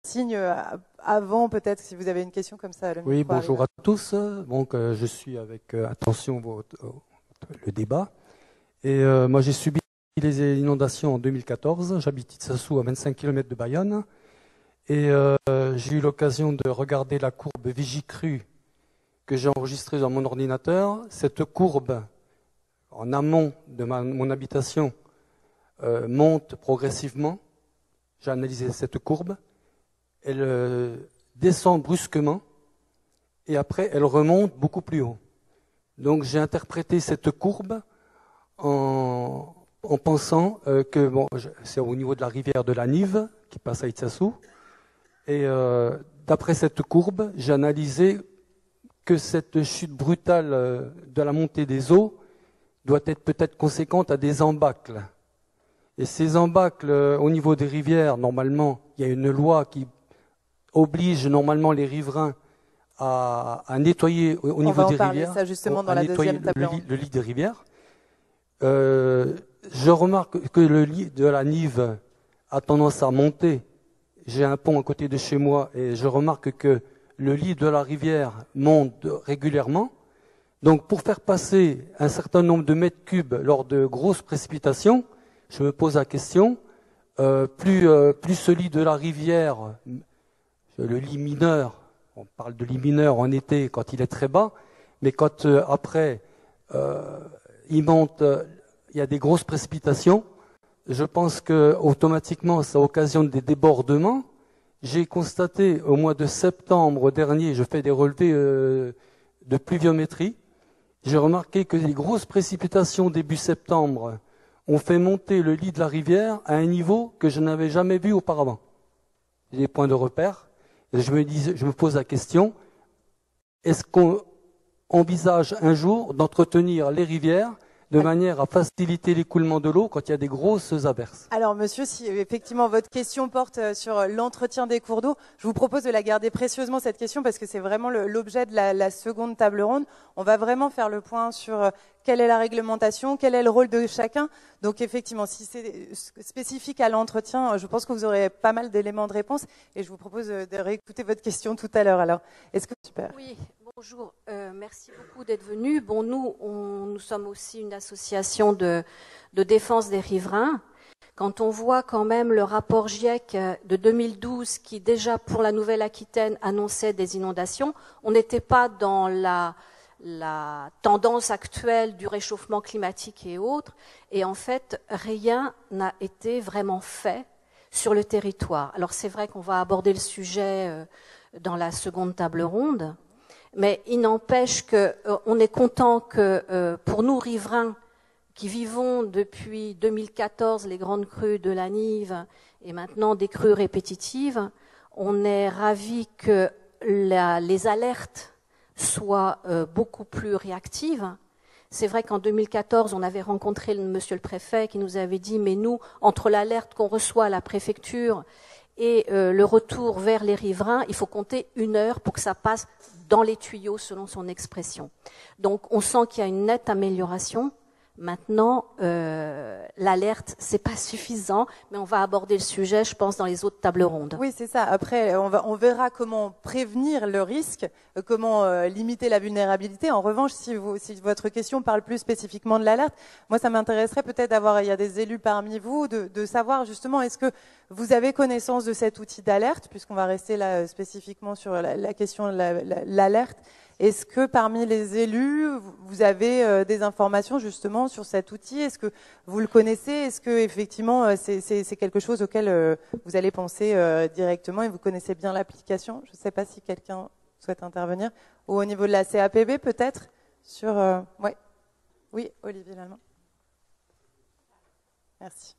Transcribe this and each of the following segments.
signe avant, peut-être, si vous avez une question comme ça. Oui, bonjour à tous. Donc, je suis avec attention le débat. Et moi, j'ai subi les inondations en 2014. J'habite Itsasou, à 25 km de Bayonne. Et j'ai eu l'occasion de regarder la courbe Vigicru que j'ai enregistrée dans mon ordinateur. Cette courbe, en amont de mon habitation, monte progressivement. J'ai analysé cette courbe. Elle descend brusquement et après elle remonte beaucoup plus haut. Donc j'ai interprété cette courbe en pensant que c'est au niveau de la rivière de la Nive qui passe à Itsasou. Et d'après cette courbe, j'ai analysé que cette chute brutale de la montée des eaux doit être peut-être conséquente à des embâcles. Et ces embâcles, au niveau des rivières, normalement, il y a une loi qui oblige normalement les riverains à nettoyer au niveau des rivières, ça justement dans la deuxième table le lit des rivières. Je remarque que le lit de la Nive a tendance à monter. J'ai un pont à côté de chez moi et je remarque que le lit de la rivière monte régulièrement. Donc pour faire passer un certain nombre de mètres cubes lors de grosses précipitations, je me pose la question, plus ce lit de la rivière, le lit mineur, on parle de lit mineur en été quand il est très bas, mais quand après il monte, il y a des grosses précipitations, je pense que automatiquement ça occasionne des débordements. J'ai constaté au mois de septembre dernier, je fais des relevés de pluviométrie, j'ai remarqué que les grosses précipitations début septembre ont fait monter le lit de la rivière à un niveau que je n'avais jamais vu auparavant. J'ai des points de repère. Et je me pose la question, est-ce qu'on envisage un jour d'entretenir les rivières de manière à faciliter l'écoulement de l'eau quand il y a des grosses averses? Alors monsieur, si effectivement votre question porte sur l'entretien des cours d'eau, je vous propose de la garder précieusement cette question parce que c'est vraiment l'objet de la seconde table ronde. On va vraiment faire le point sur quelle est la réglementation, quel est le rôle de chacun. Donc effectivement, si c'est spécifique à l'entretien, je pense que vous aurez pas mal d'éléments de réponse et je vous propose de réécouter votre question tout à l'heure. Alors, est-ce que super? Oui. Bonjour, merci beaucoup d'être venu. Bon, nous sommes aussi une association de défense des riverains. Quand on voit quand même le rapport GIEC de 2012 qui déjà pour la Nouvelle-Aquitaine annonçait des inondations, on n'était pas dans la tendance actuelle du réchauffement climatique et autres. Et en fait, rien n'a été vraiment fait sur le territoire. Alors c'est vrai qu'on va aborder le sujet dans la seconde table ronde. Mais il n'empêche qu'on est content que pour nous riverains qui vivons depuis 2014 les grandes crues de la Nive et maintenant des crues répétitives, on est ravis que les alertes soient beaucoup plus réactives. C'est vrai qu'en 2014, on avait rencontré monsieur le préfet qui nous avait dit « mais nous, entre l'alerte qu'on reçoit à la préfecture et le retour vers les riverains, il faut compter 1 heure pour que ça passe dans les tuyaux, selon son expression. » Donc, on sent qu'il y a une nette amélioration. Maintenant, l'alerte, c'est pas suffisant, mais on va aborder le sujet, je pense, dans les autres tables rondes. Oui, c'est ça. Après, on verra comment prévenir le risque, comment limiter la vulnérabilité. En revanche, si votre question parle plus spécifiquement de l'alerte, moi, ça m'intéresserait peut-être il y a des élus parmi vous, de savoir justement, est-ce que vous avez connaissance de cet outil d'alerte, puisqu'on va rester là spécifiquement sur la question de l'alerte. Est-ce que parmi les élus, vous avez des informations justement sur cet outil? Est-ce que vous le connaissez? Est-ce que effectivement c'est quelque chose auquel vous allez penser directement et vous connaissez bien l'application? Je ne sais pas si quelqu'un souhaite intervenir. Ou au niveau de la CAPB peut-être sur ouais. Oui, Olivier Lallemand. Merci.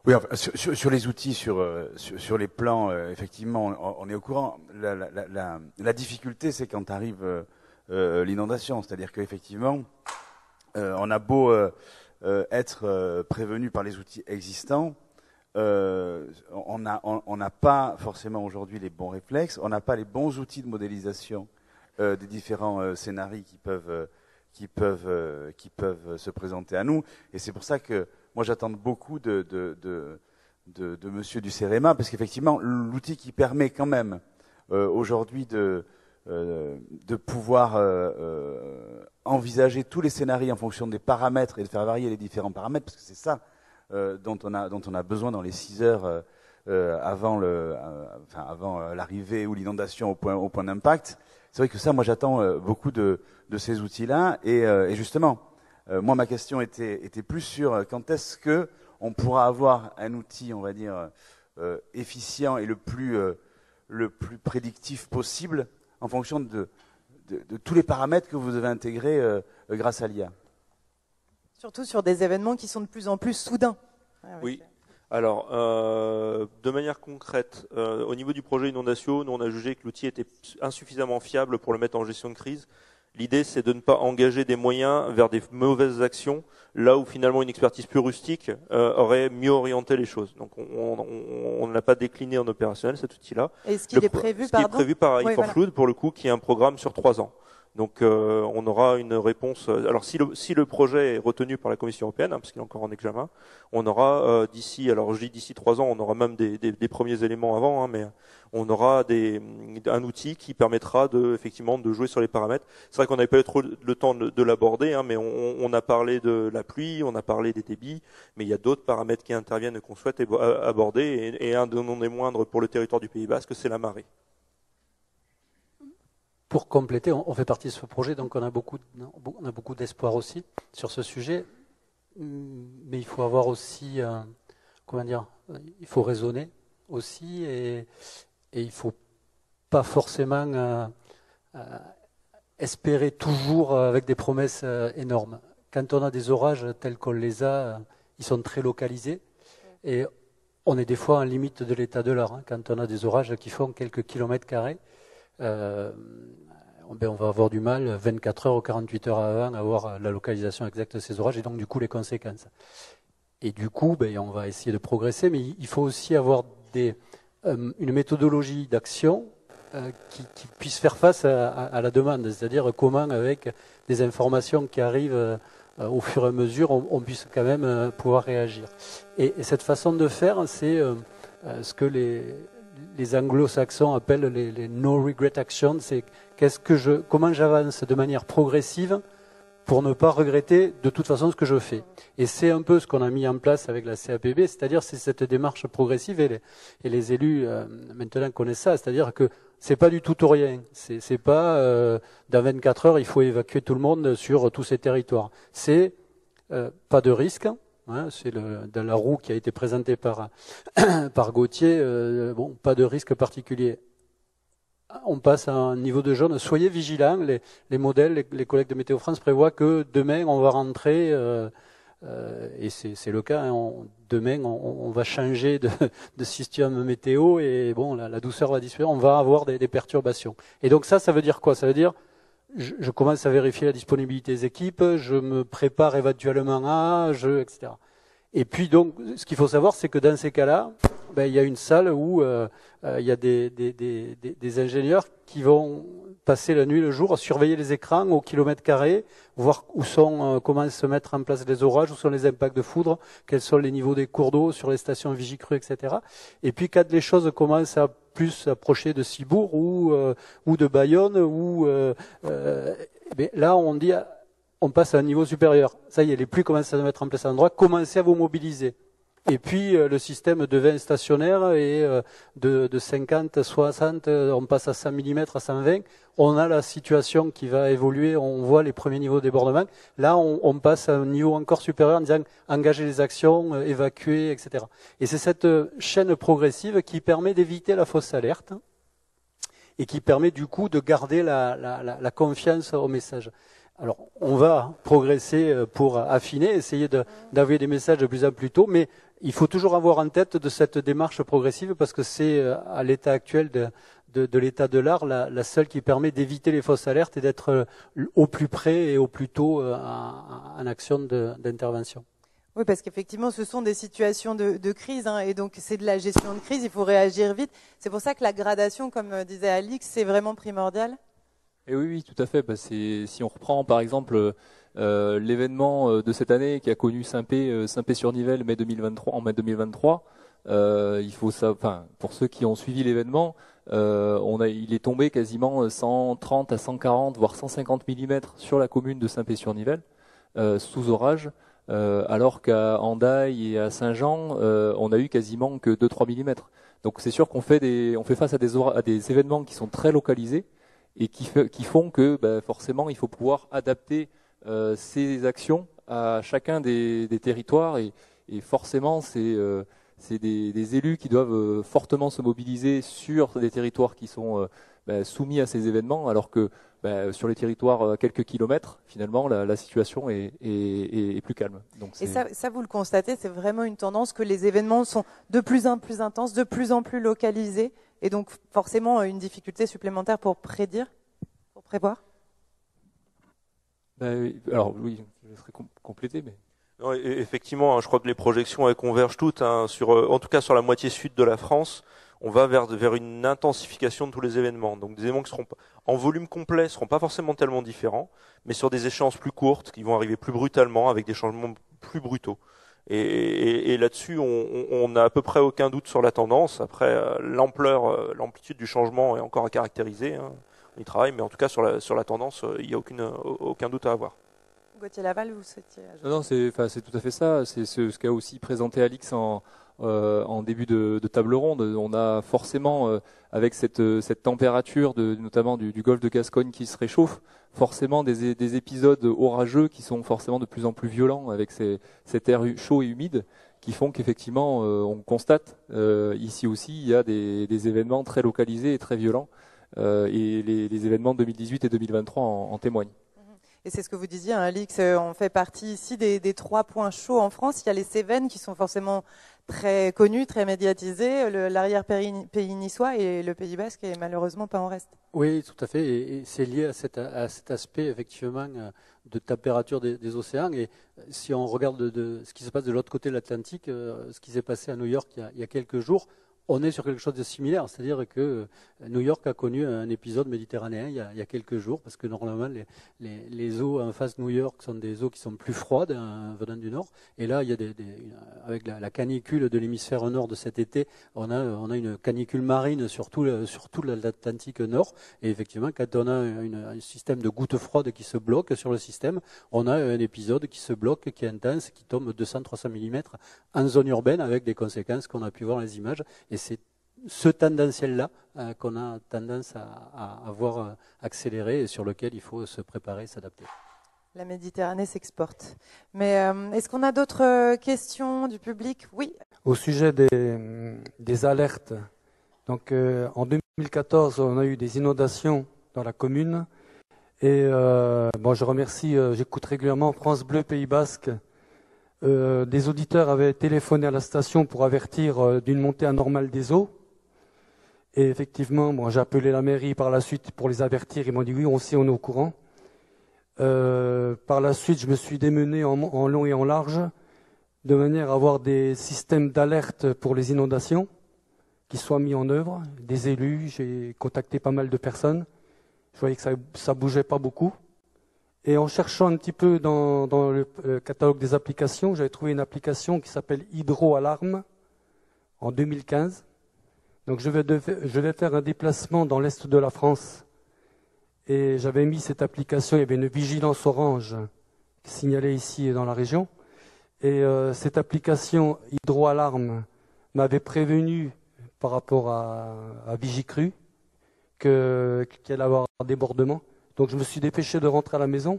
Oui, enfin, sur les outils, sur les plans, effectivement, on est au courant. La difficulté, c'est quand arrive l'inondation, c'est-à-dire qu'effectivement, on a beau être prévenu par les outils existants, on n'a pas forcément aujourd'hui les bons réflexes, on n'a pas les bons outils de modélisation des différents scénarios qui peuvent se présenter à nous, et c'est pour ça que moi, j'attends beaucoup de de Monsieur du CEREMA, parce qu'effectivement, l'outil qui permet quand même aujourd'hui de pouvoir envisager tous les scénarios en fonction des paramètres et de faire varier les différents paramètres, parce que c'est ça dont on a besoin dans les 6 heures avant l'arrivée ou l'inondation au point d'impact. C'est vrai que ça, moi, j'attends beaucoup de ces outils-là. Et justement, moi, ma question était plus sur quand est-ce que on pourra avoir un outil, on va dire, efficient et le plus prédictif possible en fonction de tous les paramètres que vous avez intégrés grâce à l'IA. Surtout sur des événements qui sont de plus en plus soudains. Oui. Alors, de manière concrète, au niveau du projet inondation, nous on a jugé que l'outil était insuffisamment fiable pour le mettre en gestion de crise. L'idée, c'est de ne pas engager des moyens vers des mauvaises actions, là où finalement une expertise plus rustique aurait mieux orienté les choses. Donc, on ne l'a pas décliné en opérationnel, cet outil-là. Et ce qui est prévu, par E4Flood, pour le coup, qui est un programme sur 3 ans. Donc, on aura une réponse. Alors, si le projet est retenu par la Commission européenne, parce qu'il est encore en examen, on aura d'ici 3 ans, on aura même des premiers éléments avant, mais on aura un outil qui permettra effectivement de jouer sur les paramètres. C'est vrai qu'on n'avait pas eu trop le temps de l'aborder, mais on a parlé de la pluie, on a parlé des débits, mais il y a d'autres paramètres qui interviennent et qu'on souhaite aborder, et un de non des moindres pour le territoire du Pays Basque, c'est la marée. Pour compléter, on fait partie de ce projet, donc on a beaucoup d'espoir aussi sur ce sujet. Mais il faut avoir aussi, il faut raisonner aussi, et il ne faut pas forcément espérer toujours avec des promesses énormes. Quand on a des orages tels qu'on les a, ils sont très localisés, et on est des fois en limite de l'état de l'art. Quand on a des orages qui font quelques kilomètres carrés, on va avoir du mal 24 heures ou 48 heures avant à avoir la localisation exacte de ces orages et donc du coup les conséquences. Et du coup, on va essayer de progresser, mais il faut aussi avoir une méthodologie d'action qui puisse faire face à la demande, c'est-à-dire comment avec des informations qui arrivent au fur et à mesure, on puisse quand même pouvoir réagir. Et cette façon de faire, c'est ce que les anglo-saxons appellent les no regret actions, c'est comment j'avance de manière progressive pour ne pas regretter de toute façon ce que je fais. Et c'est un peu ce qu'on a mis en place avec la CAPB, c'est-à-dire c'est cette démarche progressive, et les élus maintenant connaissent ça, c'est-à-dire que c'est pas du tout ou rien, c'est pas dans 24 heures il faut évacuer tout le monde sur tous ces territoires. C'est pas de risque. C'est dans la roue qui a été présentée par Gauthier, pas de risque particulier. On passe à un niveau de jaune. Soyez vigilants, les modèles, les collègues de Météo France prévoient que demain on va rentrer, et c'est le cas, demain on va changer de système météo, et la douceur va disparaître, on va avoir des perturbations. Et donc ça veut dire quoi? Ça veut dire je commence à vérifier la disponibilité des équipes, je me prépare éventuellement etc. Et puis donc, ce qu'il faut savoir, c'est que dans ces cas-là, il y a une salle où il y a des ingénieurs qui vont passer la nuit, le jour, surveiller les écrans au kilomètre carré, voir comment se mettre en place les orages, où sont les impacts de foudre, quels sont les niveaux des cours d'eau sur les stations Vigicru, etc. Et puis quand les choses commencent à plus s'approcher de Cibourg ou de Bayonne, là on passe à un niveau supérieur. Ça y est, les pluies commencent à se mettre en place à l'endroit, commencez à vous mobiliser. Et puis le système devient stationnaire, et de 50, 60, on passe à 100 mm, à 120. On a la situation qui va évoluer, on voit les premiers niveaux de débordement. Là, on passe à un niveau encore supérieur en disant engager les actions, évacuer, etc. Et c'est cette chaîne progressive qui permet d'éviter la fausse alerte et qui permet du coup de garder la confiance au message. Alors, on va progresser pour affiner, essayer d'envoyer des messages de plus en plus tôt, mais il faut toujours avoir en tête de cette démarche progressive, parce que c'est à l'état actuel de l'état de l'art la seule qui permet d'éviter les fausses alertes et d'être au plus près et au plus tôt en action d'intervention. Oui, parce qu'effectivement, ce sont des situations de crise, et donc c'est de la gestion de crise, il faut réagir vite. C'est pour ça que la gradation, comme disait Alix, c'est vraiment primordial. Et oui, tout à fait. Si on reprend par exemple l'événement de cette année qui a connu Saint-Pé-sur-Nivelle en mai 2023, il faut ça, enfin, pour ceux qui ont suivi l'événement, il est tombé quasiment 130 à 140, voire 150 mm sur la commune de Saint-Pé-sur-Nivelle, sous orage, alors qu'à Hendaye et à Saint-Jean, on a eu quasiment que 2-3 mm. Donc c'est sûr qu'on fait face à des événements qui sont très localisés et qui font que forcément il faut pouvoir adapter ces actions à chacun des territoires et forcément c'est des élus qui doivent fortement se mobiliser sur des territoires qui sont soumis à ces événements, alors que sur les territoires à quelques kilomètres, finalement, la situation est plus calme. Donc et ça, vous le constatez, c'est vraiment une tendance que les événements sont de plus en plus intenses, de plus en plus localisés, et donc forcément une difficulté supplémentaire pour prédire, pour prévoir. Alors oui, je laisserai compléter, mais... Non, effectivement, je crois que les projections elles convergent toutes, en tout cas sur la moitié sud de la France. On va vers une intensification de tous les événements. Donc des événements qui seront en volume complet seront pas forcément tellement différents, mais sur des échéances plus courtes, qui vont arriver plus brutalement, avec des changements plus brutaux. Et là-dessus, on n'a à peu près aucun doute sur la tendance. Après, l'amplitude du changement est encore à caractériser. On y travaille, mais en tout cas sur la tendance, il n'y a aucun doute à avoir. Gauthier Laval, vous souhaitiez ajouter? Non, c'est tout à fait ça. C'est ce qu'a aussi présenté Alix en début de table ronde. On a forcément, avec cette température notamment du golfe de Gascogne qui se réchauffe, forcément des épisodes orageux qui sont forcément de plus en plus violents avec cet air chaud et humide qui font qu'effectivement on constate ici aussi il y a des événements très localisés et très violents et les événements de 2018 et 2023 en témoignent. Et c'est ce que vous disiez, Alix, on fait partie ici des 3 points chauds en France. Il y a les Cévennes qui sont forcément très connus, très médiatisés, l'arrière-pays niçois et le Pays Basque est malheureusement pas en reste. Oui, tout à fait. Et c'est lié à cet aspect, effectivement, de température des océans. Et si on regarde ce qui se passe de l'autre côté de l'Atlantique, ce qui s'est passé à New York il y a quelques jours, on est sur quelque chose de similaire, c'est-à-dire que New York a connu un épisode méditerranéen il y a quelques jours, parce que normalement les eaux en face de New York sont des eaux qui sont plus froides venant du nord, et là il y a avec la canicule de l'hémisphère nord de cet été, on a une canicule marine sur tout l'Atlantique nord, et effectivement quand on a un système de gouttes froides qui se bloque sur le système, on a un épisode qui se bloque, qui est intense, qui tombe 200-300 mm en zone urbaine, avec des conséquences qu'on a pu voir dans les images. Et c'est ce tendanciel-là qu'on a tendance à voir accélérer et sur lequel il faut se préparer, s'adapter. La Méditerranée s'exporte. Mais est-ce qu'on a d'autres questions du public? Oui. Au sujet des alertes, donc en 2014, on a eu des inondations dans la commune. Et je remercie, j'écoute régulièrement France Bleu Pays Basque. Des auditeurs avaient téléphoné à la station pour avertir d'une montée anormale des eaux. Et effectivement, j'ai appelé la mairie par la suite pour les avertir. Ils m'ont dit oui, on est au courant. Par la suite, je me suis démené en long et en large, de manière à avoir des systèmes d'alerte pour les inondations qui soient mis en œuvre. Des élus, j'ai contacté pas mal de personnes. Je voyais que ça bougeait pas beaucoup. Et en cherchant un petit peu dans le catalogue des applications, j'avais trouvé une application qui s'appelle Hydro-Alarme en 2015. Donc je vais faire un déplacement dans l'est de la France. Et j'avais mis cette application, il y avait une vigilance orange qui signalait ici dans la région. Et cette application Hydro-Alarme m'avait prévenu par rapport à Vigicru qu'il allait avoir un débordement. Donc je me suis dépêché de rentrer à la maison.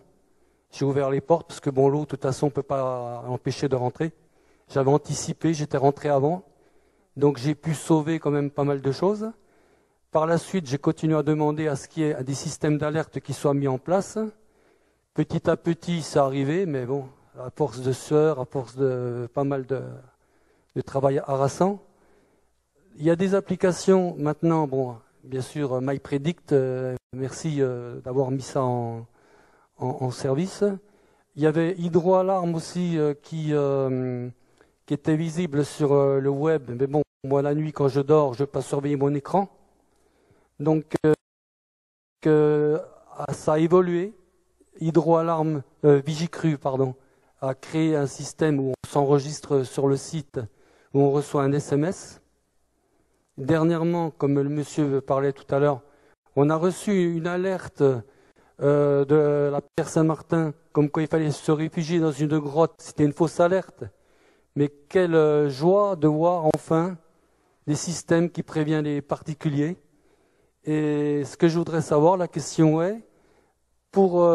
J'ai ouvert les portes parce que l'eau, de toute façon, on ne peut pas empêcher de rentrer. J'avais anticipé, j'étais rentré avant. Donc j'ai pu sauver quand même pas mal de choses. Par la suite, j'ai continué à demander à ce qu'il y ait des systèmes d'alerte qui soient mis en place. Petit à petit, ça arrivait, mais bon, à force de sueur, à force de pas mal de travail harassant. Il y a des applications maintenant, bien sûr, MyPredict, merci d'avoir mis ça en service. Il y avait Hydro-Alarme aussi qui était visible sur le web, mais bon, moi la nuit quand je dors, je ne peux pas surveiller mon écran. Donc ça a évolué. Vigicru, a créé un système où on s'enregistre sur le site, où on reçoit un SMS. Dernièrement, comme le monsieur parlait tout à l'heure, on a reçu une alerte de la Pierre Saint-Martin, comme quoi il fallait se réfugier dans une grotte. C'était une fausse alerte. Mais quelle joie de voir enfin des systèmes qui préviennent les particuliers. Et ce que je voudrais savoir, la question est, pour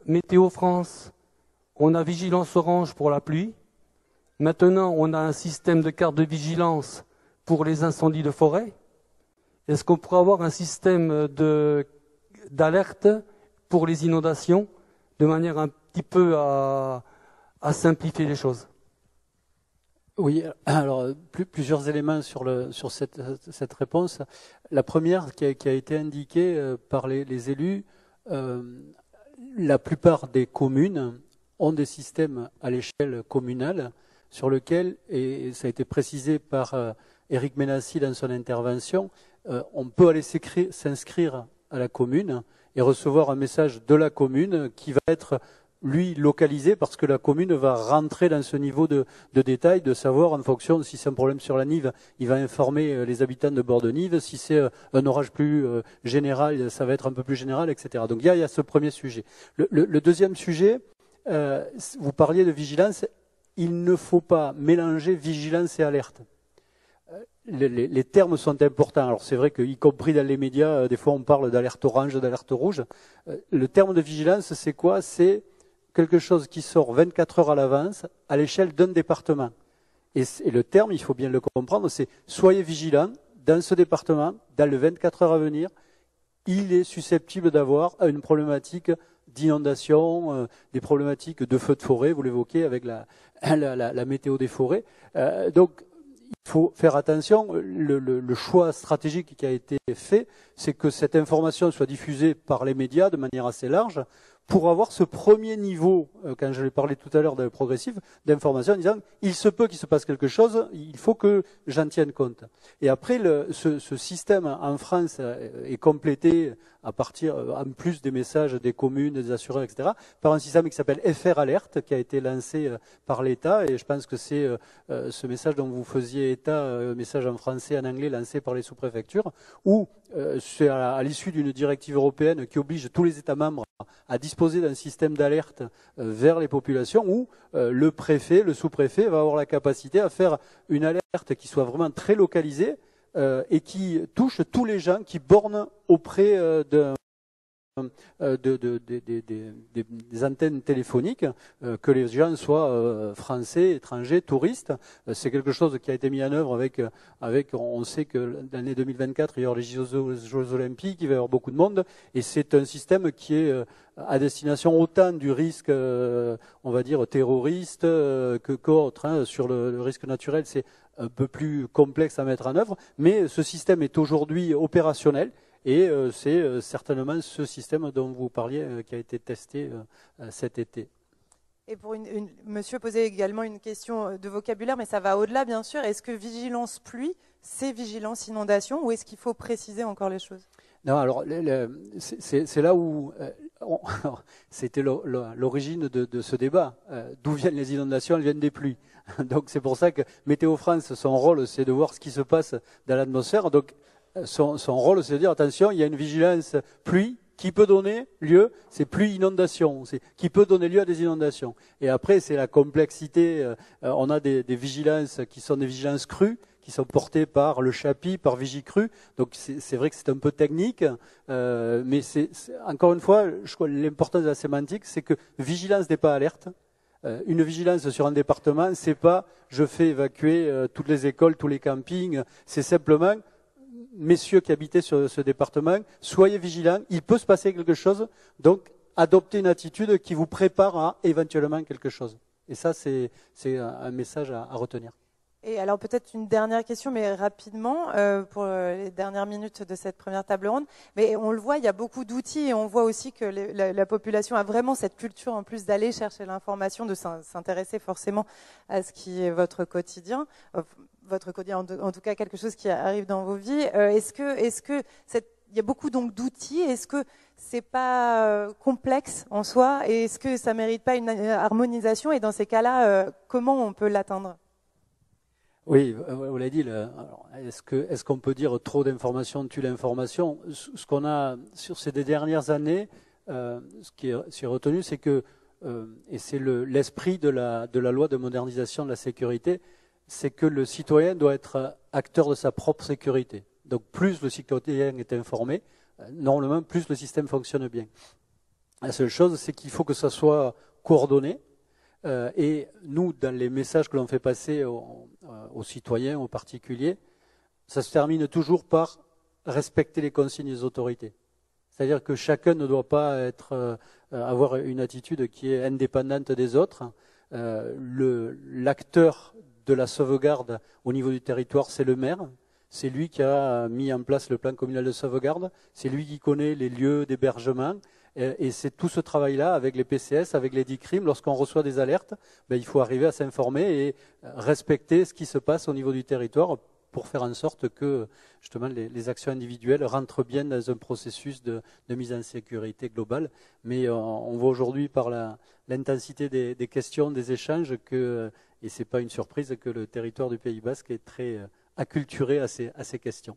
Météo France, on a vigilance orange pour la pluie. Maintenant, on a un système de carte de vigilance pour les incendies de forêt. Est-ce qu'on pourrait avoir un système d'alerte pour les inondations, de manière un petit peu à simplifier les choses? Oui, alors plusieurs éléments sur cette réponse. La première qui a été indiquée par les élus, la plupart des communes ont des systèmes à l'échelle communale sur lesquels, et ça a été précisé par Éric Ménassi dans son intervention, on peut aller s'inscrire à la commune et recevoir un message de la commune qui va être lui localisé parce que la commune va rentrer dans ce niveau de détail, de savoir en fonction de si c'est un problème sur la Nive, il va informer les habitants de bord de Nive, si c'est un orage plus général, ça va être un peu plus général, etc. Donc il y a ce premier sujet. Le deuxième sujet, vous parliez de vigilance, il ne faut pas mélanger vigilance et alerte. Les termes sont importants. Alors c'est vrai qu'y compris dans les médias, des fois on parle d'alerte orange, d'alerte rouge. Le terme de vigilance, c'est quoi? C'est quelque chose qui sort 24 heures à l'avance à l'échelle d'un département. Et le terme, il faut bien le comprendre, c'est soyez vigilants dans ce département, dans les 24 heures à venir, il est susceptible d'avoir une problématique d'inondation, des problématiques de feux de forêt, vous l'évoquez avec la météo des forêts. Donc, il faut faire attention. Le choix stratégique qui a été fait, c'est que cette information soit diffusée par les médias de manière assez large pour avoir ce premier niveau, quand je l'ai parlé tout à l'heure de progressif, d'information en disant il se peut qu'il se passe quelque chose, il faut que j'en tienne compte. Et après, ce système en France est complété à partir, en plus des messages des communes, des assureurs, etc., par un système qui s'appelle FR Alert, qui a été lancé par l'État, et je pense que c'est ce message dont vous faisiez état, message en français et en anglais lancé par les sous-préfectures, où c'est à l'issue d'une directive européenne qui oblige tous les États membres à disposer d'un système d'alerte vers les populations où le préfet, le sous-préfet va avoir la capacité à faire une alerte qui soit vraiment très localisée et qui touche tous les gens qui bornent auprès des antennes téléphoniques, que les gens soient français, étrangers, touristes. C'est quelque chose qui a été mis en œuvre avec on sait que l'année 2024, il y aura les Jeux Olympiques, il va y avoir beaucoup de monde, et c'est un système qui est à destination autant du risque, on va dire, terroriste qu'autre. Sur le risque naturel, c'est un peu plus complexe à mettre en œuvre, mais ce système est aujourd'hui opérationnel. Et c'est certainement ce système dont vous parliez qui a été testé cet été. Et pour monsieur posait également une question de vocabulaire, mais ça va au-delà bien sûr. Est-ce que vigilance pluie, c'est vigilance inondation, ou est-ce qu'il faut préciser encore les choses? Non, alors c'est là où c'était l'origine de ce débat. D'où viennent les inondations? Elles viennent des pluies. Donc c'est pour ça que Météo France, son rôle, c'est de voir ce qui se passe dans l'atmosphère. Donc son rôle, c'est de dire, attention, il y a une vigilance pluie qui peut donner lieu, c'est pluie-inondation, qui peut donner lieu à des inondations. Et après, c'est la complexité. On a des vigilances qui sont des vigilances crues, qui sont portées par le Chapi, par Vigicru. Donc c'est vrai que c'est un peu technique, mais encore une fois, je crois l'importance de la sémantique, c'est que vigilance n'est pas alerte. Une vigilance sur un département, c'est pas je fais évacuer toutes les écoles, tous les campings, c'est simplement messieurs qui habitaient sur ce département, soyez vigilants, il peut se passer quelque chose, donc adoptez une attitude qui vous prépare à éventuellement quelque chose. Et ça, c'est un message à retenir. Et alors peut-être une dernière question, mais rapidement, pour les dernières minutes de cette première table ronde. Mais on le voit, il y a beaucoup d'outils et on voit aussi que la population a vraiment cette culture en plus d'aller chercher l'information, de s'intéresser forcément à ce qui est votre quotidien. Votre quotidien, en tout cas quelque chose qui arrive dans vos vies. Est-ce que il y a beaucoup donc d'outils. Est-ce que c'est pas complexe en soi? Et est-ce que ça mérite pas une harmonisation? Et dans ces cas-là, comment on peut l'atteindre? Oui, vous l'avez dit. Est-ce qu'on peut dire trop d'informations tue l'information? Ce qu'on a sur ces dernières années, ce qui est retenu, c'est que, et c'est l'esprit de la loi de modernisation de la sécurité, c'est que le citoyen doit être acteur de sa propre sécurité. Donc plus le citoyen est informé, normalement plus le système fonctionne bien. La seule chose, c'est qu'il faut que ça soit coordonné. Et nous, dans les messages que l'on fait passer aux citoyens, aux particuliers, ça se termine toujours par respecter les consignes des autorités. C'est-à-dire que chacun ne doit pas avoir une attitude qui est indépendante des autres. L'acteur de la sauvegarde au niveau du territoire, c'est le maire. C'est lui qui a mis en place le plan communal de sauvegarde. C'est lui qui connaît les lieux d'hébergement. Et c'est tout ce travail-là, avec les PCS, avec les DICRIM, lorsqu'on reçoit des alertes, il faut arriver à s'informer et respecter ce qui se passe au niveau du territoire pour faire en sorte que justement les actions individuelles rentrent bien dans un processus de mise en sécurité globale. Mais on voit aujourd'hui par l'intensité des questions, des échanges, et ce n'est pas une surprise, que le territoire du Pays Basque est très acculturé à ces questions.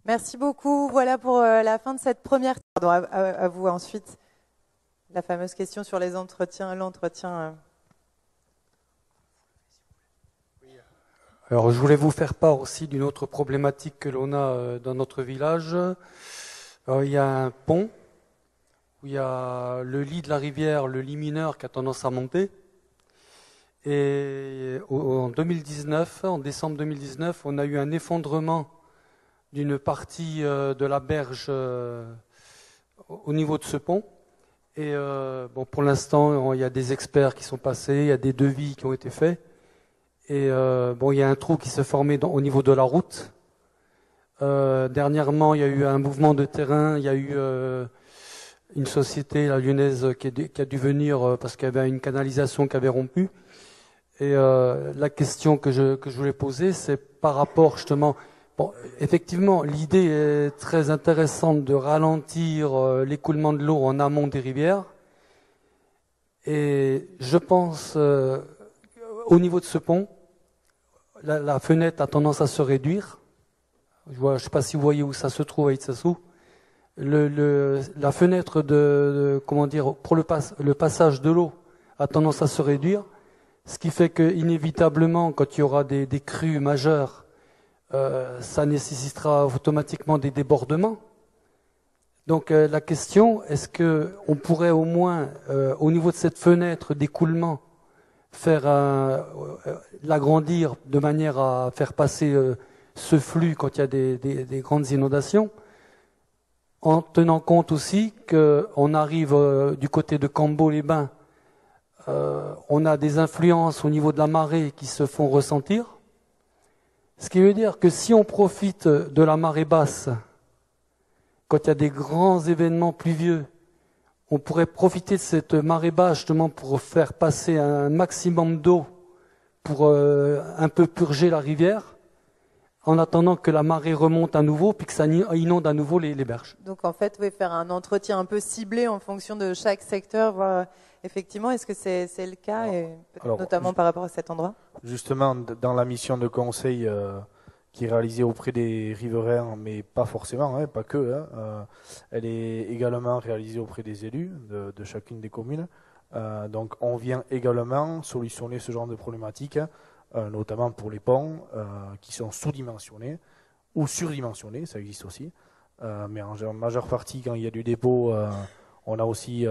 Merci beaucoup. Voilà pour la fin de cette première. Pardon, à vous ensuite. La fameuse question sur les entretiens, l'entretien. Alors, je voulais vous faire part aussi d'une autre problématique que l'on a dans notre village. Alors, il y a un pont où il y a le lit de la rivière, le lit mineur, qui a tendance à monter. Et en 2019, en décembre 2019, on a eu un effondrement d'une partie de la berge au niveau de ce pont. Et pour l'instant, il y a des experts qui sont passés, il y a des devis qui ont été faits. Et il y a un trou qui s'est formé au niveau de la route. Dernièrement, il y a eu un mouvement de terrain, il y a eu une société, la Lyonnaise, qui a dû venir parce qu'il y avait une canalisation qui avait rompu. Et la question que je voulais poser, c'est par rapport justement... Bon, effectivement, l'idée est très intéressante de ralentir l'écoulement de l'eau en amont des rivières. Et je pense, au niveau de ce pont, la fenêtre a tendance à se réduire. Je ne sais pas si vous voyez où ça se trouve à Itsassou. La fenêtre pour le passage de l'eau a tendance à se réduire, ce qui fait que inévitablement, quand il y aura des crues majeures, ça nécessitera automatiquement des débordements. Donc la question, est-ce qu'on pourrait au moins, au niveau de cette fenêtre d'écoulement, l'agrandir de manière à faire passer ce flux quand il y a des grandes inondations, en tenant compte aussi qu'on arrive du côté de Cambo-les-Bains, on a des influences au niveau de la marée qui se font ressentir. Ce qui veut dire que si on profite de la marée basse, quand il y a des grands événements pluvieux, on pourrait profiter de cette marée basse justement pour faire passer un maximum d'eau pour un peu purger la rivière, en attendant que la marée remonte à nouveau puis que ça inonde à nouveau les berges. Donc en fait, oui, faire un entretien un peu ciblé en fonction de chaque secteur, voir effectivement, est-ce que c'est le cas, notamment par rapport à cet endroit? Justement, dans la mission de conseil qui est réalisée auprès des riverains, mais pas forcément, pas que, elle est également réalisée auprès des élus de chacune des communes. Donc on vient également solutionner ce genre de problématiques, notamment pour les ponts qui sont sous-dimensionnés ou surdimensionnés, ça existe aussi. Mais en majeure partie, quand il y a du dépôt, on a aussi...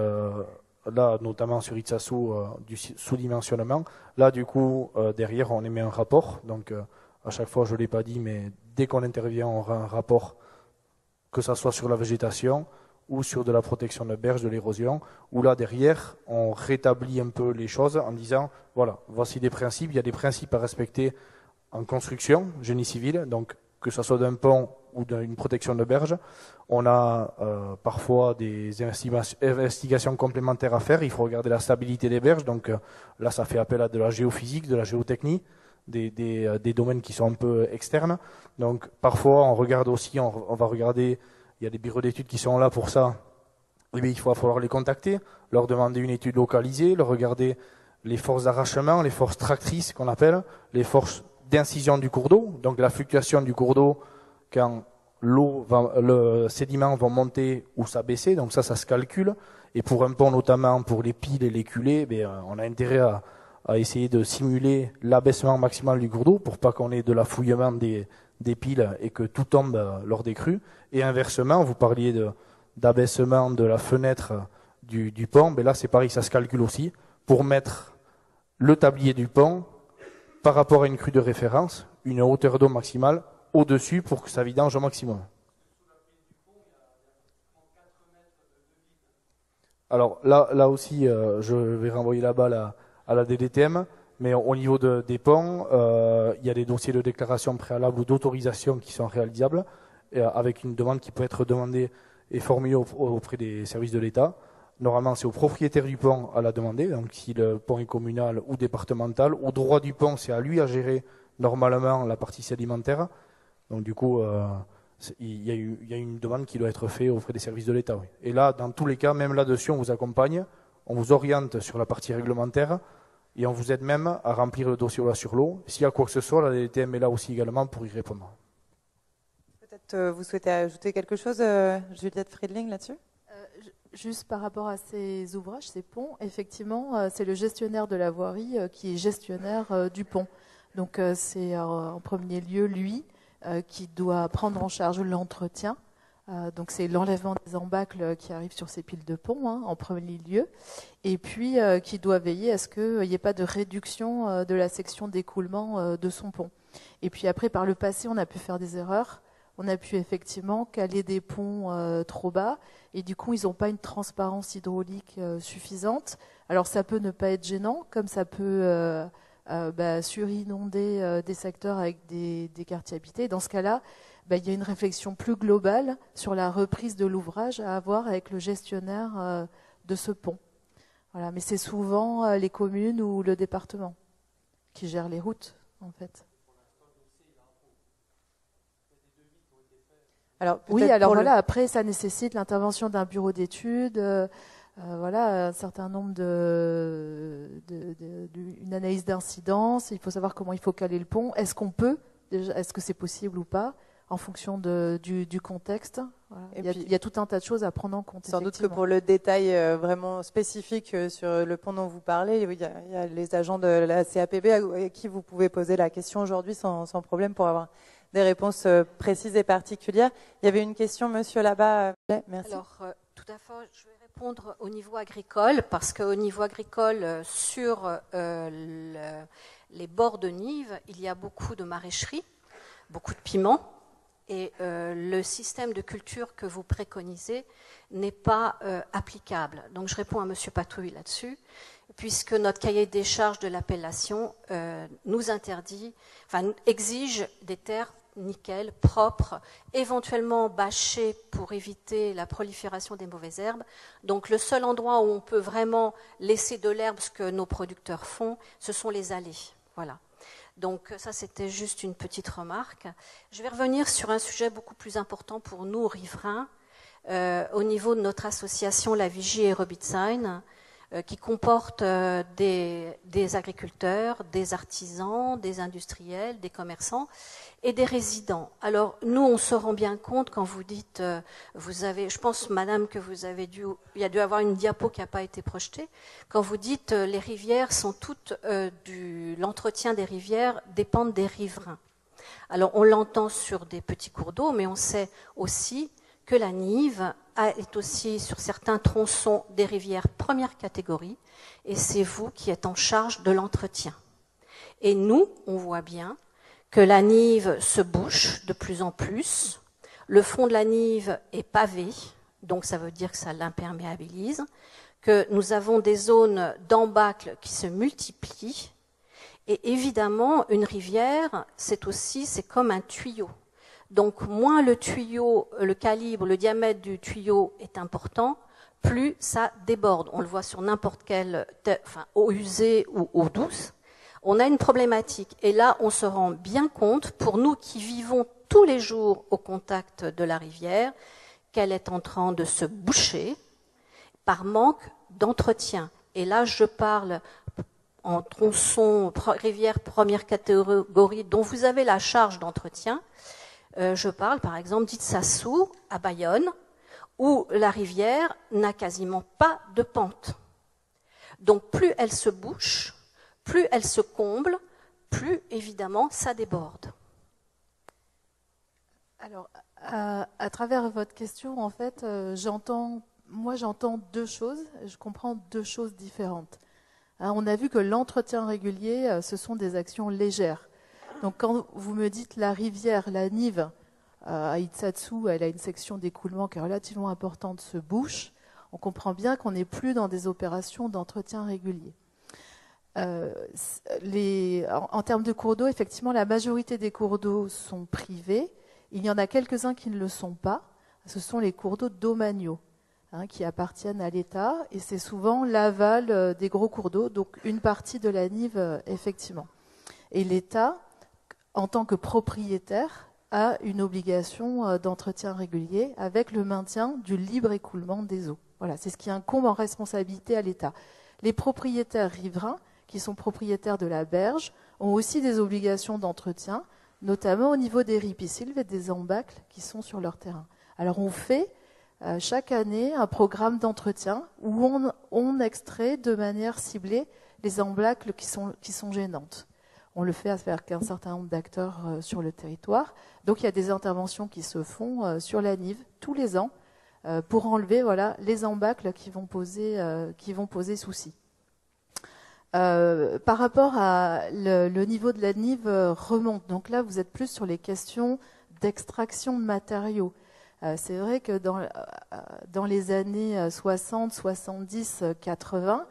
là, notamment sur Itsassou, du sous-dimensionnement. Là, du coup, derrière, on émet un rapport. Donc, à chaque fois, je ne l'ai pas dit, mais dès qu'on intervient, on aura un rapport, que ce soit sur la végétation ou sur de la protection de berge, de l'érosion, où là, derrière, on rétablit un peu les choses en disant, voilà, voici des principes. Il y a des principes à respecter en construction, génie civil, donc que ce soit d'un pont ou d'une protection de berge. On a parfois des investigations complémentaires à faire. Il faut regarder la stabilité des berges. Donc là, ça fait appel à de la géophysique, de la géotechnie, des domaines qui sont un peu externes. Donc parfois, on regarde aussi, on va regarder, il y a des bureaux d'études qui sont là pour ça. Et bien, il va falloir les contacter, leur demander une étude localisée, leur regarder les forces d'arrachement, les forces tractrices qu'on appelle, les forces d'incision du cours d'eau, donc la fluctuation du cours d'eau quand le sédiment va monter ou s'abaisser, donc ça se calcule. Et pour un pont, notamment pour les piles et les culées, on a intérêt à essayer de simuler l'abaissement maximal du cours d'eau pour pas qu'on ait de l'affouillement des piles et que tout tombe lors des crues. Et inversement, vous parliez d'abaissement de la fenêtre du pont, là c'est pareil, ça se calcule aussi pour mettre le tablier du pont par rapport à une crue de référence, une hauteur d'eau maximale au-dessus pour que ça vidange au maximum. Alors là aussi, je vais renvoyer la balle à la DDTM, mais au niveau des ponts, il y a des dossiers de déclaration préalable ou d'autorisation qui sont réalisables, avec une demande qui peut être demandée et formulée auprès des services de l'État. Normalement, c'est au propriétaire du pont à la demander, donc si le pont est communal ou départemental. Au droit du pont, c'est à lui à gérer normalement la partie sédimentaire. Donc du coup, il y a une demande qui doit être faite auprès des services de l'État. Oui. Et là, dans tous les cas, même là-dessus, on vous accompagne, on vous oriente sur la partie réglementaire et on vous aide même à remplir le dossier sur l'eau. S'il y a quoi que ce soit, la DDTM est là aussi également pour y répondre. Peut-être vous souhaitez ajouter quelque chose, Juliette Friedling, là-dessus ? Juste par rapport à ces ouvrages, ces ponts, effectivement, c'est le gestionnaire de la voirie qui est gestionnaire du pont. Donc c'est en premier lieu lui qui doit prendre en charge l'entretien. Donc c'est l'enlèvement des embâcles qui arrivent sur ces piles de pont en premier lieu. Et puis qui doit veiller à ce qu'il n'y ait pas de réduction de la section d'écoulement de son pont. Et puis après, par le passé, on a pu faire des erreurs. On a pu effectivement caler des ponts trop bas et du coup, ils n'ont pas une transparence hydraulique suffisante. Alors, ça peut ne pas être gênant, comme ça peut surinonder des secteurs avec des quartiers habités. Dans ce cas-là, il y a une réflexion plus globale sur la reprise de l'ouvrage à avoir avec le gestionnaire de ce pont. Voilà. Mais c'est souvent les communes ou le département qui gèrent les routes, en fait. Alors, après, ça nécessite l'intervention d'un bureau d'études, un certain nombre une analyse d'incidence. Il faut savoir comment il faut caler le pont. Est-ce que c'est possible ou pas, en fonction du contexte. Voilà. Il y a tout un tas de choses à prendre en compte. Sans doute que pour le détail vraiment spécifique sur le pont dont vous parlez, il y a les agents de la CAPB à qui vous pouvez poser la question aujourd'hui sans problème pour avoir des réponses précises et particulières. Il y avait une question, monsieur, là-bas. Merci. Alors, tout à fait, je vais répondre au niveau agricole, parce qu'au niveau agricole, sur les bords de Nive, il y a beaucoup de maraîcheries, beaucoup de piments, et le système de culture que vous préconisez n'est pas applicable. Donc, je réponds à monsieur Patouille là-dessus, puisque notre cahier des charges de l'appellation nous exige des terres nickel, propres, éventuellement bâchées pour éviter la prolifération des mauvaises herbes. Donc le seul endroit où on peut vraiment laisser de l'herbe, ce que nos producteurs font, ce sont les allées. Voilà. Donc ça, c'était juste une petite remarque. Je vais revenir sur un sujet beaucoup plus important pour nous, riverains, au niveau de notre association La Vigie et Robitzheim, qui comporte des agriculteurs, des artisans, des industriels, des commerçants et des résidents. Alors, nous, on se rend bien compte quand vous dites, je pense, madame, que il y a dû avoir une diapo qui n'a pas été projetée, quand vous dites les rivières sont toutes, l'entretien des rivières dépendent des riverains. Alors, on l'entend sur des petits cours d'eau, mais on sait aussi que la Nive est aussi sur certains tronçons des rivières première catégorie, et c'est vous qui êtes en charge de l'entretien. Et nous, on voit bien que la Nive se bouche de plus en plus, le fond de la Nive est pavé, donc ça veut dire que ça l'imperméabilise, que nous avons des zones d'embâcle qui se multiplient, et évidemment, une rivière, c'est comme un tuyau. Donc, moins le tuyau, le calibre, le diamètre du tuyau est important, plus ça déborde. On le voit sur n'importe quelle eau usée ou eau douce. On a une problématique. Et là, on se rend bien compte, pour nous qui vivons tous les jours au contact de la rivière, qu'elle est en train de se boucher par manque d'entretien. Et là, je parle en tronçons, rivières première catégorie dont vous avez la charge d'entretien. Je parle par exemple d'Itsassou à Bayonne, où la rivière n'a quasiment pas de pente. Donc plus elle se bouche, plus elle se comble, plus évidemment ça déborde. Alors, à travers votre question, en fait, j'entends deux choses, je comprends deux choses différentes. On a vu que l'entretien régulier, ce sont des actions légères. Donc quand vous me dites la rivière, la Nive, à Itsatsu, elle a une section d'écoulement qui est relativement importante, se bouche, on comprend bien qu'on n'est plus dans des opérations d'entretien régulier. En termes de cours d'eau, effectivement, la majorité des cours d'eau sont privés. Il y en a quelques-uns qui ne le sont pas. Ce sont les cours d'eau domaniaux qui appartiennent à l'État. Et c'est souvent l'aval des gros cours d'eau, donc une partie de la Nive, effectivement. Et l'État, en tant que propriétaire, a une obligation d'entretien régulier avec le maintien du libre écoulement des eaux. Voilà, c'est ce qui incombe en responsabilité à l'État. Les propriétaires riverains, qui sont propriétaires de la berge, ont aussi des obligations d'entretien, notamment au niveau des ripisylves et des embâcles qui sont sur leur terrain. Alors on fait chaque année un programme d'entretien où on extrait de manière ciblée les embâcles qui sont gênantes. On le fait avec un certain nombre d'acteurs sur le territoire. Donc il y a des interventions qui se font sur la Nive tous les ans pour enlever les embâcles qui vont poser souci. Par rapport à le niveau de la Nive remonte. Donc là, vous êtes plus sur les questions d'extraction de matériaux. C'est vrai que dans les années 60, 70, 80,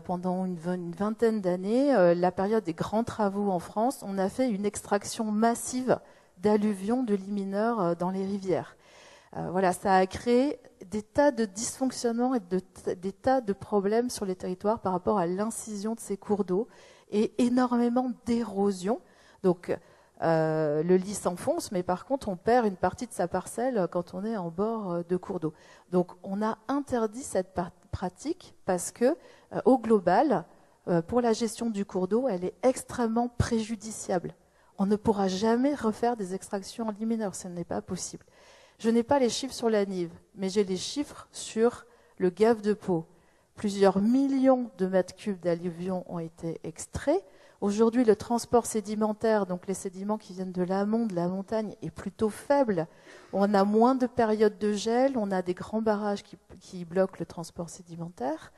pendant une vingtaine d'années, la période des grands travaux en France, on a fait une extraction massive d'alluvions, de lits mineurs dans les rivières. Ça a créé des tas de dysfonctionnements et des tas de problèmes sur les territoires par rapport à l'incision de ces cours d'eau et énormément d'érosion. Donc, le lit s'enfonce, mais par contre, on perd une partie de sa parcelle quand on est en bord de cours d'eau. Donc, on a interdit cette pratique parce que, au global, pour la gestion du cours d'eau, elle est extrêmement préjudiciable. On ne pourra jamais refaire des extractions en lit mineur, ce n'est pas possible. Je n'ai pas les chiffres sur la Nive, mais j'ai les chiffres sur le Gave de Pau. Plusieurs millions de mètres cubes d'alluvions ont été extraits. Aujourd'hui, le transport sédimentaire, donc les sédiments qui viennent de l'amont, de la montagne, est plutôt faible. On a moins de périodes de gel, on a des grands barrages qui bloquent le transport sédimentaire.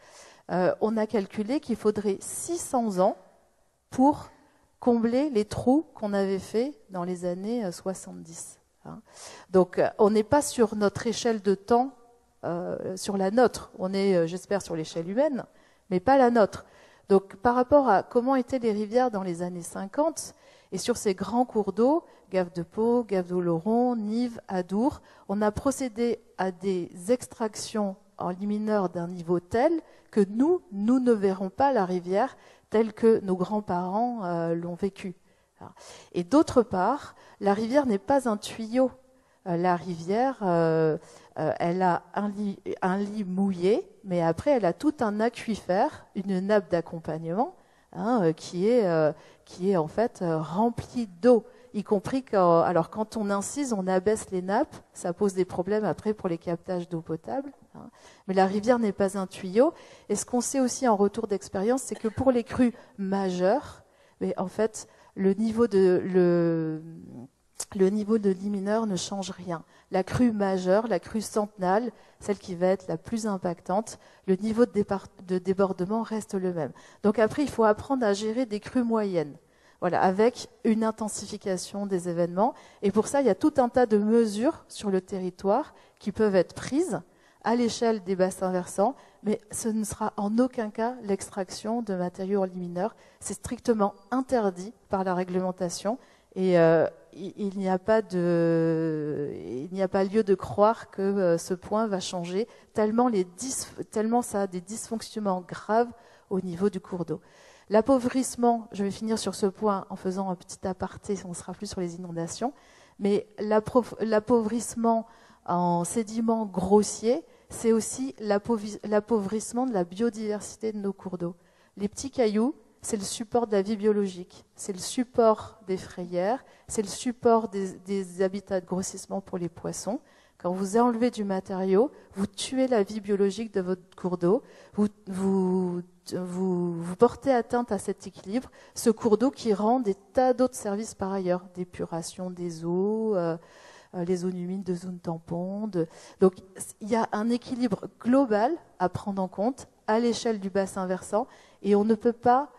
On a calculé qu'il faudrait 600 ans pour combler les trous qu'on avait faits dans les années 70. Donc, on n'est pas sur notre échelle de temps, sur la nôtre. On est, j'espère, sur l'échelle humaine, mais pas la nôtre. Donc, par rapport à comment étaient les rivières dans les années 50, et sur ces grands cours d'eau, Gave de Pau, Gave d'Oloron, Nive, Adour, on a procédé à des extractions en lit mineur d'un niveau tel que nous ne verrons pas la rivière telle que nos grands-parents l'ont vécue. Et d'autre part, la rivière n'est pas un tuyau. La rivière, elle a un lit mouillé, mais après, elle a tout un aquifère, une nappe d'accompagnement, qui est en fait remplie d'eau. Y compris quand on incise, on abaisse les nappes, ça pose des problèmes après pour les captages d'eau potable. Mais la rivière n'est pas un tuyau. Et ce qu'on sait aussi en retour d'expérience, c'est que pour les crues majeures, mais en fait, le niveau de lit mineur ne change rien. La crue majeure, la crue centenale, celle qui va être la plus impactante, le niveau de débordement reste le même. Donc après, il faut apprendre à gérer des crues moyennes. Voilà, avec une intensification des événements. Et pour ça, il y a tout un tas de mesures sur le territoire qui peuvent être prises à l'échelle des bassins versants, mais ce ne sera en aucun cas l'extraction de matériaux en lit mineur. C'est strictement interdit par la réglementation et il n'y a pas lieu de croire que ce point va changer, tellement ça a des dysfonctionnements graves au niveau du cours d'eau. L'appauvrissement, je vais finir sur ce point en faisant un petit aparté, on sera plus sur les inondations, mais l'appauvrissement en sédiments grossiers, c'est aussi l'appauvrissement de la biodiversité de nos cours d'eau. Les petits cailloux c'est le support de la vie biologique, c'est le support des frayères, c'est le support des habitats de grossissement pour les poissons. Quand vous enlevez du matériau, vous tuez la vie biologique de votre cours d'eau, vous portez atteinte à cet équilibre, ce cours d'eau qui rend des tas d'autres services par ailleurs, d'épuration des eaux, les zones humides de zones tampons. Donc il y a un équilibre global à prendre en compte à l'échelle du bassin versant et on ne peut pas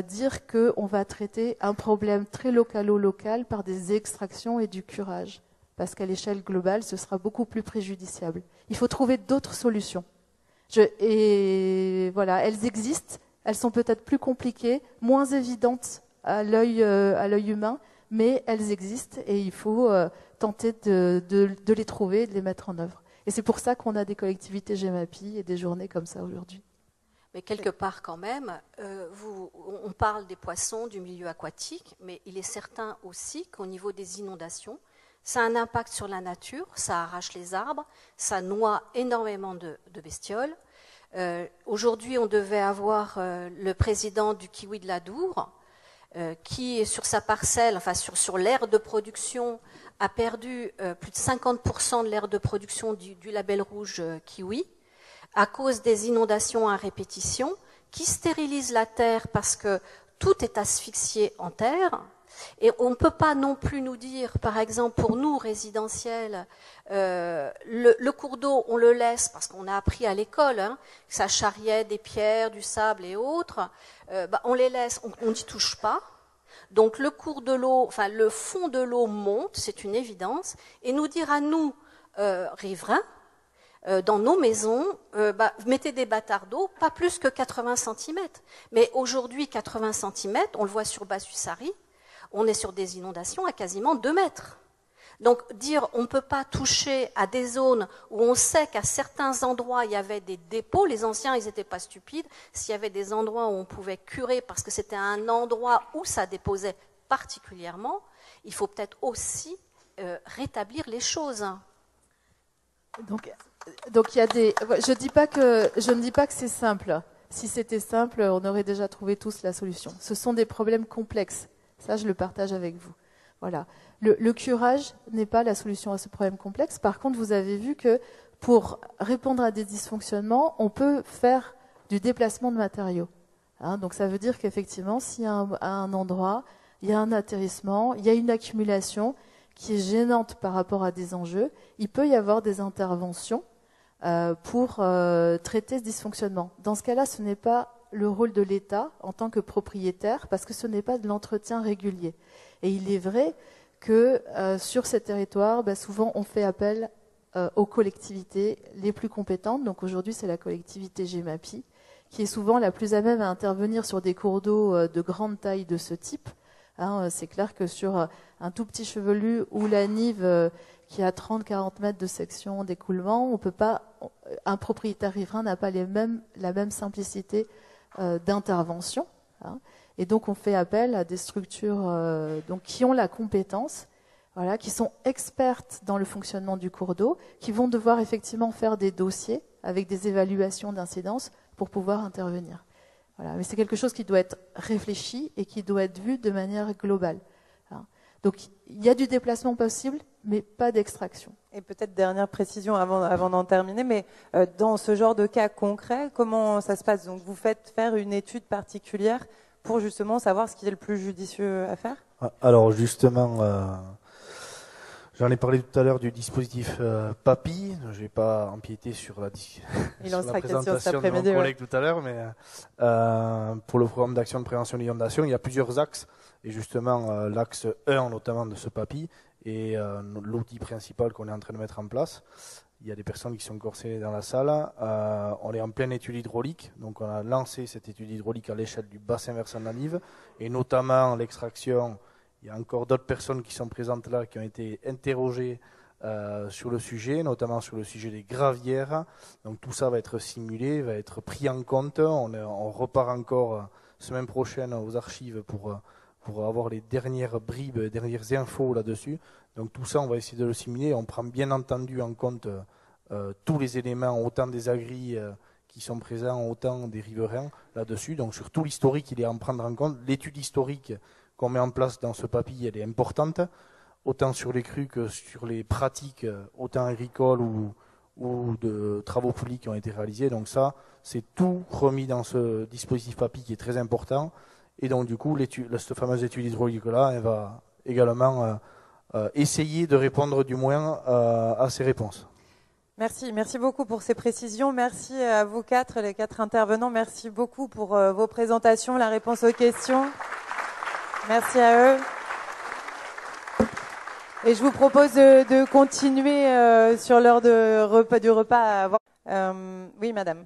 dire qu'on va traiter un problème très localo-local par des extractions et du curage. Parce qu'à l'échelle globale, ce sera beaucoup plus préjudiciable. Il faut trouver d'autres solutions. Et voilà, elles existent, elles sont peut-être plus compliquées, moins évidentes à l'œil humain, mais elles existent et il faut tenter de les trouver et de les mettre en œuvre. Et c'est pour ça qu'on a des collectivités GEMAPI et des journées comme ça aujourd'hui. Mais quelque part quand même, on parle des poissons, du milieu aquatique, mais il est certain aussi qu'au niveau des inondations, ça a un impact sur la nature, ça arrache les arbres, ça noie énormément de bestioles. Aujourd'hui, on devait avoir le président du Kiwi de l'Adour, qui, sur sa parcelle, enfin sur l'aire de production, a perdu plus de 50% de l'aire de production du label rouge Kiwi, à cause des inondations à répétition, qui stérilisent la terre parce que tout est asphyxié en terre. Et on ne peut pas non plus nous dire, par exemple, pour nous, résidentiels, le cours d'eau, on le laisse, parce qu'on a appris à l'école, que ça charriait des pierres, du sable et autres, on les laisse, on n'y touche pas. Donc le cours de l'eau, enfin le fond de l'eau monte, c'est une évidence, et nous dire à nous, riverains, dans nos maisons, mettez des bâtards d'eau, pas plus que 80 cm. Mais aujourd'hui, 80 cm, on le voit sur Bassus-Sari, on est sur des inondations à quasiment 2 mètres. Donc dire on ne peut pas toucher à des zones où on sait qu'à certains endroits il y avait des dépôts, les anciens ils n'étaient pas stupides, s'il y avait des endroits où on pouvait curer parce que c'était un endroit où ça déposait particulièrement, il faut peut-être aussi rétablir les choses. Donc il y a des. Je ne dis pas que c'est simple. Si c'était simple, on aurait déjà trouvé tous la solution. Ce sont des problèmes complexes. Ça, je le partage avec vous. Voilà. Le curage n'est pas la solution à ce problème complexe. Par contre, vous avez vu que pour répondre à des dysfonctionnements, on peut faire du déplacement de matériaux. Donc ça veut dire qu'effectivement, s'il y a un endroit, il y a un atterrissement, il y a une accumulation qui est gênante par rapport à des enjeux, il peut y avoir des interventions pour traiter ce dysfonctionnement. Dans ce cas-là, ce n'est pas le rôle de l'État en tant que propriétaire, parce que ce n'est pas de l'entretien régulier. Et il est vrai que sur ces territoires, souvent on fait appel aux collectivités les plus compétentes. Donc aujourd'hui, c'est la collectivité GEMAPI, qui est souvent la plus à même à intervenir sur des cours d'eau de grande taille de ce type. C'est clair que sur un tout petit chevelu ou la Nive qui a 30-40 mètres de section d'écoulement, on peut pas, un propriétaire riverain n'a pas la même simplicité d'intervention. Et donc on fait appel à des structures qui ont la compétence, qui sont expertes dans le fonctionnement du cours d'eau, qui vont devoir effectivement faire des dossiers avec des évaluations d'incidence pour pouvoir intervenir. Voilà. Mais c'est quelque chose qui doit être réfléchi et qui doit être vu de manière globale. Donc il y a du déplacement possible, mais pas d'extraction. Et peut-être dernière précision avant d'en terminer, mais dans ce genre de cas concret, comment ça se passe? Donc vous faites faire une étude particulière pour justement savoir ce qui est le plus judicieux à faire? Alors justement, j'en ai parlé tout à l'heure du dispositif PAPI. Je ne vais pas empiéter sur la présentation de mon collègue tout à l'heure, mais pour le programme d'action de prévention de l'inondation, il y a plusieurs axes. Et justement, l'axe 1 notamment de ce PAPI est l'outil principal qu'on est en train de mettre en place. Il y a des personnes qui sont corsées dans la salle. On est en pleine étude hydraulique. Donc on a lancé cette étude hydraulique à l'échelle du bassin versant de la Nive. Et notamment l'extraction. Il y a encore d'autres personnes qui sont présentes là, qui ont été interrogées sur le sujet, notamment sur le sujet des gravières. Donc tout ça va être simulé, va être pris en compte. On repart encore semaine prochaine aux archives pour avoir les dernières bribes, les dernières infos là-dessus. Donc tout ça, on va essayer de le simuler. On prend bien entendu en compte tous les éléments, autant des agris qui sont présents autant des riverains là-dessus. Donc sur tout l'historique, il est à en prendre en compte. L'étude historique qu'on met en place dans ce papy, elle est importante, autant sur les crues que sur les pratiques, autant agricoles ou de travaux publics qui ont été réalisés. Donc ça, c'est tout remis dans ce dispositif papy qui est très important. Et donc du coup, cette fameuse étude hydraulique-là, elle va également essayer de répondre du moins à ces réponses. Merci beaucoup pour ces précisions. Merci à vous quatre, les quatre intervenants. Merci beaucoup pour vos présentations, la réponse aux questions. Merci à eux. Et je vous propose de continuer sur l'heure du repas à avoir. Oui, madame.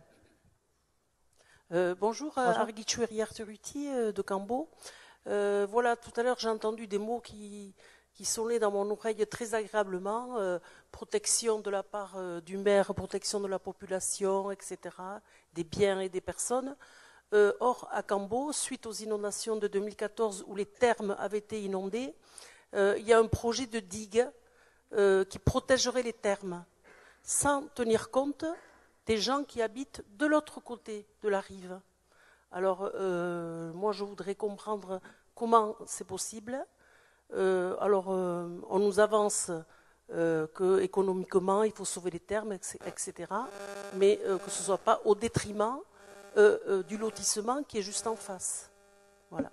Bonjour, Arguit Arteruti de Cambo. Voilà, tout à l'heure j'ai entendu des mots qui sonnaient dans mon oreille très agréablement, protection de la part du maire, protection de la population, etc., des biens et des personnes. Or, à Cambo, suite aux inondations de 2014 où les thermes avaient été inondés, il y a un projet de digue qui protégerait les thermes, sans tenir compte des gens qui habitent de l'autre côté de la rive. Alors, moi, je voudrais comprendre comment c'est possible. On nous avance que économiquement, il faut sauver les thermes, etc., mais que ce ne soit pas au détriment du lotissement qui est juste en face. Voilà.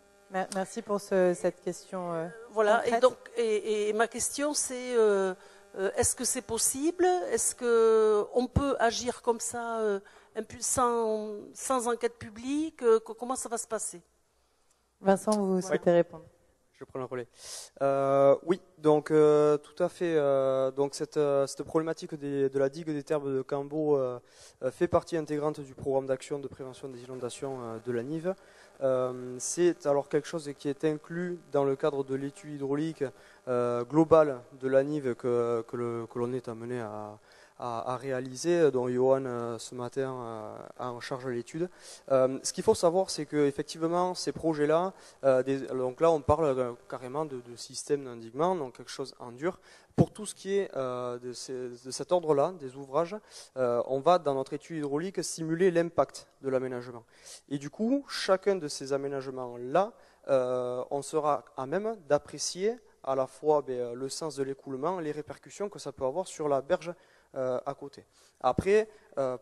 Merci pour cette question. Voilà. Concrète. Et ma question, c'est est-ce que c'est possible? Est-ce qu'on peut agir comme ça, sans enquête publique? Comment ça va se passer? Vincent, vous souhaitez répondre? Je prends le relais. Oui, donc tout à fait. Donc cette problématique de la digue des thermes de Cambo fait partie intégrante du programme d'action de prévention des inondations de la Nive. C'est alors quelque chose qui est inclus dans le cadre de l'étude hydraulique globale de la Nive que l'on est amené à réaliser, dont Johan ce matin a en charge l'étude. Ce qu'il faut savoir, c'est qu'effectivement, ces projets-là, donc là on parle carrément de système d'endiguement, donc quelque chose en dur. Pour tout ce qui est de cet ordre-là, des ouvrages, on va dans notre étude hydraulique simuler l'impact de l'aménagement. Et du coup, chacun de ces aménagements-là, on sera à même d'apprécier à la fois le sens de l'écoulement, les répercussions que ça peut avoir sur la berge à côté. Après,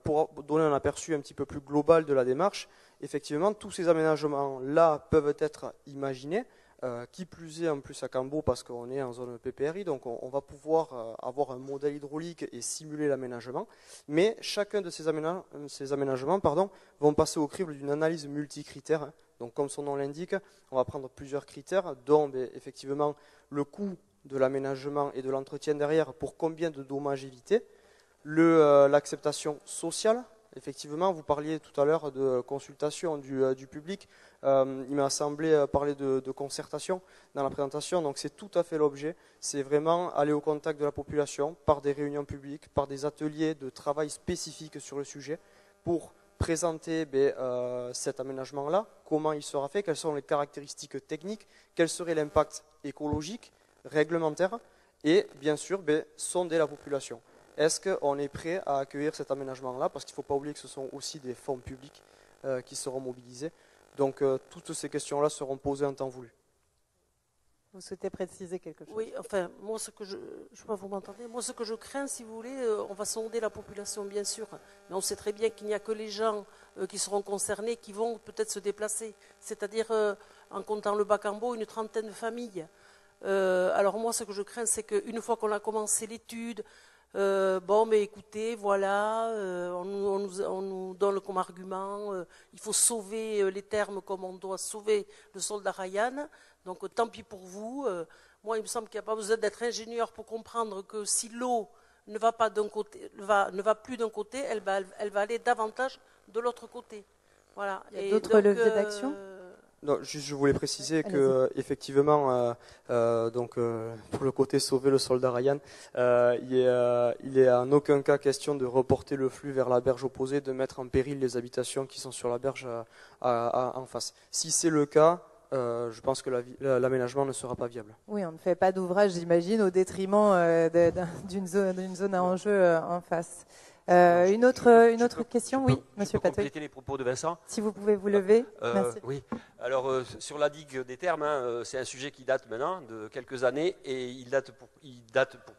pour donner un aperçu un petit peu plus global de la démarche, effectivement, tous ces aménagements-là peuvent être imaginés, qui plus est en plus à Cambo parce qu'on est en zone PPRI, donc on va pouvoir avoir un modèle hydraulique et simuler l'aménagement, mais chacun de ces aménagements vont passer au crible d'une analyse multicritère. Donc comme son nom l'indique, on va prendre plusieurs critères, dont effectivement le coût de l'aménagement et de l'entretien derrière pour combien de dommages éviter, l'acceptation sociale. Effectivement, vous parliez tout à l'heure de consultation du public. Il m'a semblé parler de concertation dans la présentation, donc c'est tout à fait l'objet. C'est vraiment aller au contact de la population par des réunions publiques, par des ateliers de travail spécifiques sur le sujet pour présenter cet aménagement-là, comment il sera fait, quelles sont les caractéristiques techniques, quel serait l'impact écologique, réglementaire, et bien sûr sonder la population. Est-ce qu'on est prêt à accueillir cet aménagement-là? Parce qu'il ne faut pas oublier que ce sont aussi des fonds publics qui seront mobilisés. Donc toutes ces questions-là seront posées en temps voulu. Vous souhaitez préciser quelque chose? Oui, enfin, moi, ce que je sais pas, vous m'entendez? Moi, ce que je crains, si vous voulez, on va sonder la population, bien sûr, mais on sait très bien qu'il n'y a que les gens qui seront concernés qui vont peut-être se déplacer. C'est-à-dire, en comptant le Bas-Cambo, une trentaine de familles. Alors moi, ce que je crains, c'est qu'une fois qu'on a commencé l'étude, mais écoutez, voilà, on nous donne comme argument, il faut sauver les thermes comme on doit sauver le soldat Ryan, donc tant pis pour vous. Moi, il me semble qu'il n'y a pas besoin d'être ingénieur pour comprendre que si l'eau ne va pas d'un côté, ne va plus d'un côté, elle va aller davantage de l'autre côté. Voilà. Il y a d'autres leviers d'action? Non, juste, je voulais préciser que effectivement, pour le côté sauver le soldat Ryan, il est en aucun cas question de reporter le flux vers la berge opposée, de mettre en péril les habitations qui sont sur la berge en face. Si c'est le cas, je pense que l'aménagement ne sera pas viable. Oui, on ne fait pas d'ouvrage, j'imagine, au détriment d'une zone à enjeu en face. Une autre question, oui, Monsieur Patouille. Compléter les propos de Vincent. Si vous pouvez vous lever. Merci. Oui. Alors sur la digue des Thermes, c'est un sujet qui date maintenant de quelques années et il date pour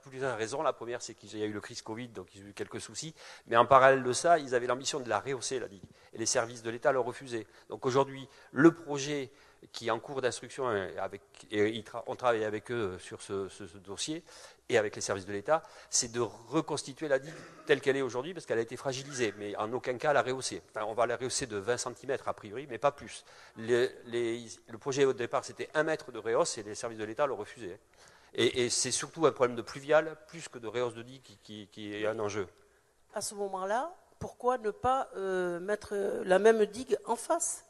plusieurs raisons. La première, c'est qu'il y a eu le crise Covid, donc ils ont eu quelques soucis. Mais en parallèle de ça, ils avaient l'ambition de la rehausser, la digue. Et les services de l'État l'ont refusé. Donc aujourd'hui, le projet qui est en cours d'instruction, on travaille avec eux sur ce dossier, et avec les services de l'État, c'est de reconstituer la digue telle qu'elle est aujourd'hui, parce qu'elle a été fragilisée, mais en aucun cas la rehausser. Enfin, on va la rehausser de 20 cm a priori, mais pas plus. Le projet au départ, c'était 1 mètre de rehausse, et les services de l'État l'ont refusé. Et c'est surtout un problème de pluvial, plus que de rehausse de digue, qui est un enjeu. À ce moment-là, pourquoi ne pas mettre la même digue en face ?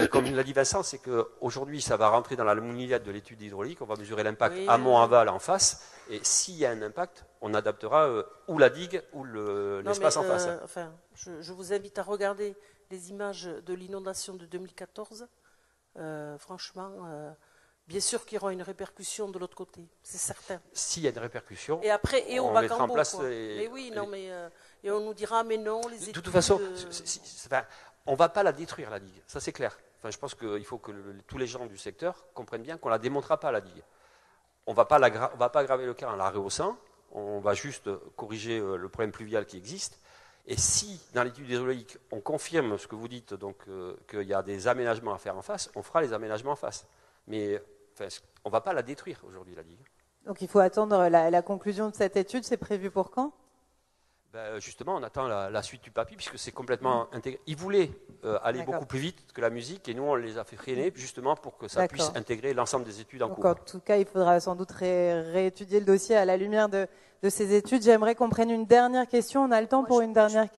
Comme l'a dit Vincent, c'est qu'aujourd'hui, ça va rentrer dans la moulinette de l'étude hydraulique. On va mesurer l'impact amont-aval en face. Et s'il y a un impact, on adaptera ou la digue ou l'espace en face. Enfin, je vous invite à regarder les images de l'inondation de 2014. Franchement, bien sûr qu'il y aura une répercussion de l'autre côté, c'est certain. S'il y a une répercussion, et après, on va mettra en place. Mais oui, non, mais et on nous dira, mais non, les études. De toute façon, on ne va pas la détruire, la digue, ça c'est clair. Enfin, je pense qu'il faut que tous les gens du secteur comprennent bien qu'on ne la démontera pas, la digue. On ne va pas aggraver le cas en la rehaussant, on va juste corriger le problème pluvial qui existe. Et si, dans l'étude hydraulique, on confirme ce que vous dites, donc qu'il y a des aménagements à faire en face, on fera les aménagements en face. Mais on ne va pas la détruire aujourd'hui, la digue. Donc il faut attendre la conclusion de cette étude, c'est prévu pour quand ? Justement, on attend la suite du papier, puisque c'est complètement intégré. Ils voulaient aller beaucoup plus vite que la musique, et nous, on les a fait freiner, justement, pour que ça puisse intégrer l'ensemble des études en cours. En tout cas, il faudra sans doute réétudier le dossier à la lumière de ces études. J'aimerais qu'on prenne une dernière question. On a le temps pour une dernière question.